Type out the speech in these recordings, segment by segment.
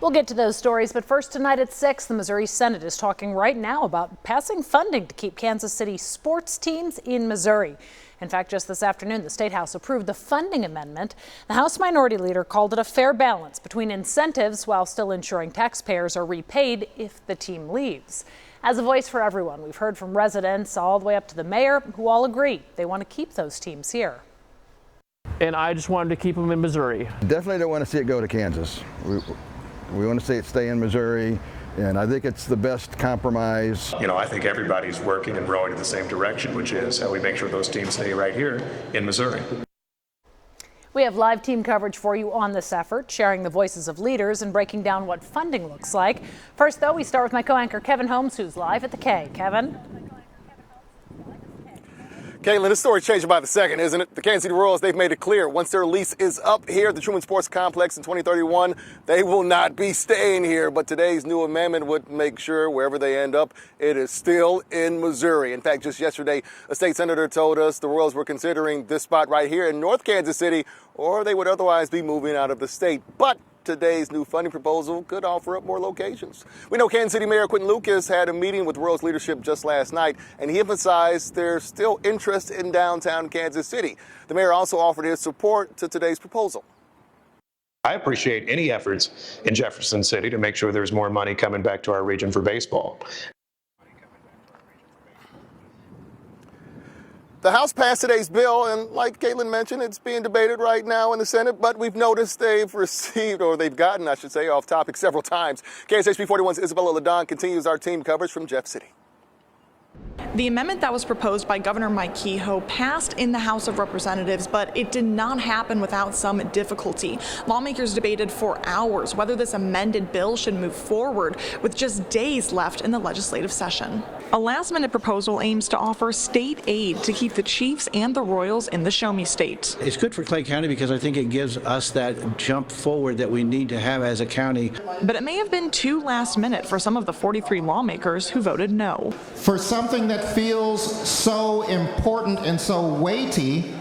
We'll get to those stories, but first tonight at 6, the Missouri Senate is talking right now about passing funding to keep Kansas City sports teams in Missouri. In fact, just this afternoon, the State House approved the funding amendment. The House Minority Leader called it a fair balance between incentives while still ensuring taxpayers are repaid if the team leaves. As a voice for everyone, we've heard from residents all the way up to the mayor who all agree they want to keep those teams here. And I just wanted to keep them in Missouri. Definitely don't want to see it go to Kansas. We want to see it stay in Missouri, and I think it's the best compromise. You know, I think everybody's working and rowing in the same direction, which is how we make sure those teams stay right here in Missouri. We have live team coverage for you on this effort, sharing the voices of leaders and breaking down what funding looks like. First, though, we start with my co-anchor Kevin Holmes, who's live at the K. Kevin? Caitlin, this story's changing by the second, isn't it? The Kansas City Royals, they've made it clear once their lease is up here at the Truman Sports Complex in 2031, they will not be staying here. But today's new amendment would make sure wherever they end up, it is still in Missouri. In fact, just yesterday, a state senator told us the Royals were considering this spot right here in North Kansas City, or they would otherwise be moving out of the state. But today's new funding proposal could offer up more locations. We know Kansas City Mayor Quinton Lucas had a meeting with Royals leadership just last night, and he emphasized there's still interest in downtown Kansas City. The mayor also offered his support to today's proposal. I appreciate any efforts in Jefferson City to make sure there's more money coming back to our region for baseball. The House passed today's bill, and like Caitlin mentioned, it's being debated right now in the Senate, but we've noticed they've gotten, I should say, off topic several times. KSHP 41's Isabella Ladon continues our team coverage from Jeff City. The amendment that was proposed by Governor Mike Kehoe passed in the House of Representatives, but it did not happen without some difficulty. Lawmakers debated for hours whether this amended bill should move forward with just days left in the legislative session. A last-minute proposal aims to offer state aid to keep the Chiefs and the Royals in the Show Me State. It's good for Clay County because I think it gives us that jump forward that we need to have as a county. But it may have been too last minute for some of the 43 lawmakers who voted no. For something that feels so important and so weighty,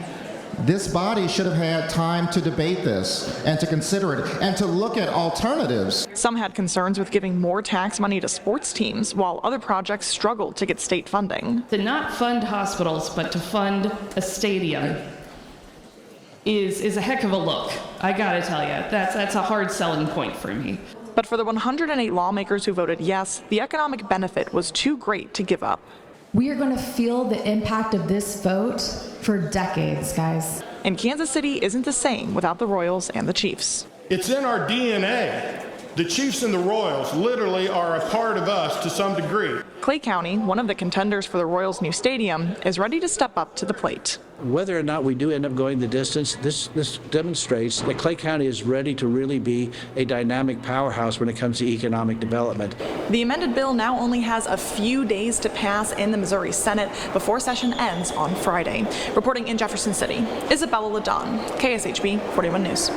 this body should have had time to debate this and to consider it and to look at alternatives. Some had concerns with giving more tax money to sports teams, while other projects struggled to get state funding. To not fund hospitals, but to fund a stadium is a heck of a look. I gotta tell you, that's a hard selling point for me. But for the 108 lawmakers who voted yes, the economic benefit was too great to give up. We are going to feel the impact of this vote for decades, guys. And Kansas City isn't the same without the Royals and the Chiefs. It's in our DNA. The Chiefs and the Royals literally are a part of us to some degree. Clay County, one of the contenders for the Royals' new stadium, is ready to step up to the plate. Whether or not we do end up going the distance, this demonstrates that Clay County is ready to really be a dynamic powerhouse when it comes to economic development. The amended bill now only has a few days to pass in the Missouri Senate before session ends on Friday. Reporting in Jefferson City, Isabella Ladon, KSHB 41 News.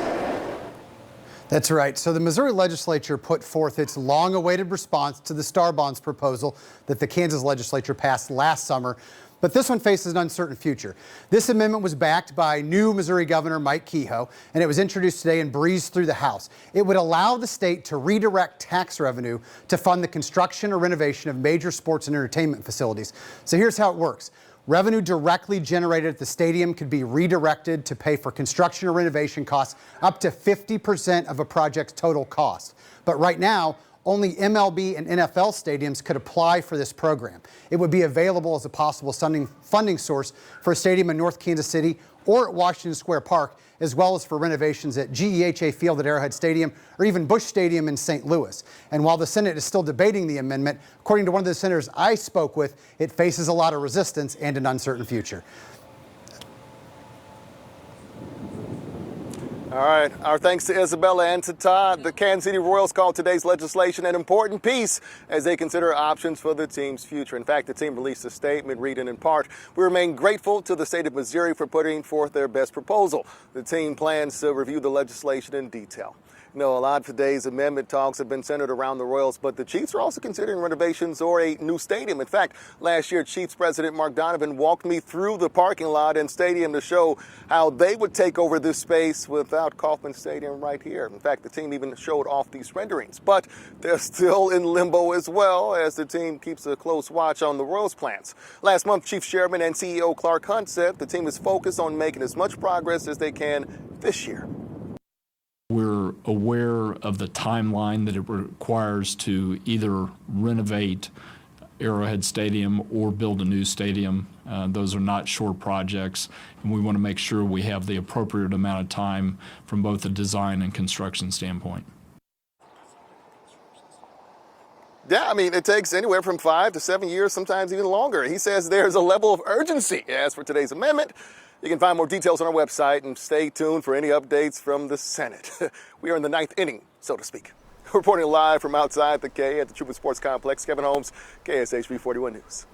That's right. So the Missouri legislature put forth its long-awaited response to the Star Bonds proposal that the Kansas legislature passed last summer. But this one faces an uncertain future. This amendment was backed by new Missouri Governor Mike Kehoe, and it was introduced today and breezed through the House. It would allow the state to redirect tax revenue to fund the construction or renovation of major sports and entertainment facilities. So here's how it works. Revenue directly generated at the stadium could be redirected to pay for construction or renovation costs up to 50% of a project's total cost. But right now, only MLB and NFL stadiums could apply for this program. It would be available as a possible funding source for a stadium in North Kansas City or at Washington Square Park, as well as for renovations at GEHA Field at Arrowhead Stadium or even Busch Stadium in St. Louis. And while the Senate is still debating the amendment, according to one of the senators I spoke with, it faces a lot of resistance and an uncertain future. All right, our thanks to Isabella and to Todd. The Kansas City Royals call today's legislation an important piece as they consider options for the team's future. In fact, the team released a statement reading in part, "We remain grateful to the state of Missouri for putting forth their best proposal. The team plans to review the legislation in detail." No, a lot of today's amendment talks have been centered around the Royals, but the Chiefs are also considering renovations or a new stadium. In fact, last year, Chiefs President Mark Donovan walked me through the parking lot and stadium to show how they would take over this space without Kauffman Stadium right here. In fact, the team even showed off these renderings, but they're still in limbo as well as the team keeps a close watch on the Royals' plans. Last month, Chiefs Chairman and CEO Clark Hunt said the team is focused on making as much progress as they can this year. We're aware of the timeline that it requires to either renovate Arrowhead Stadium or build a new stadium. Those are not short projects, and we want to make sure we have the appropriate amount of time from both a design and construction standpoint. Yeah, I mean, it takes anywhere from 5 to 7 years, sometimes even longer. He says there's a level of urgency. As for today's amendment, you can find more details on our website and stay tuned for any updates from the Senate. We are in the 9th inning, so to speak. Reporting live from outside the K at the Truman Sports Complex, Kevin Holmes, KSHB 41 News.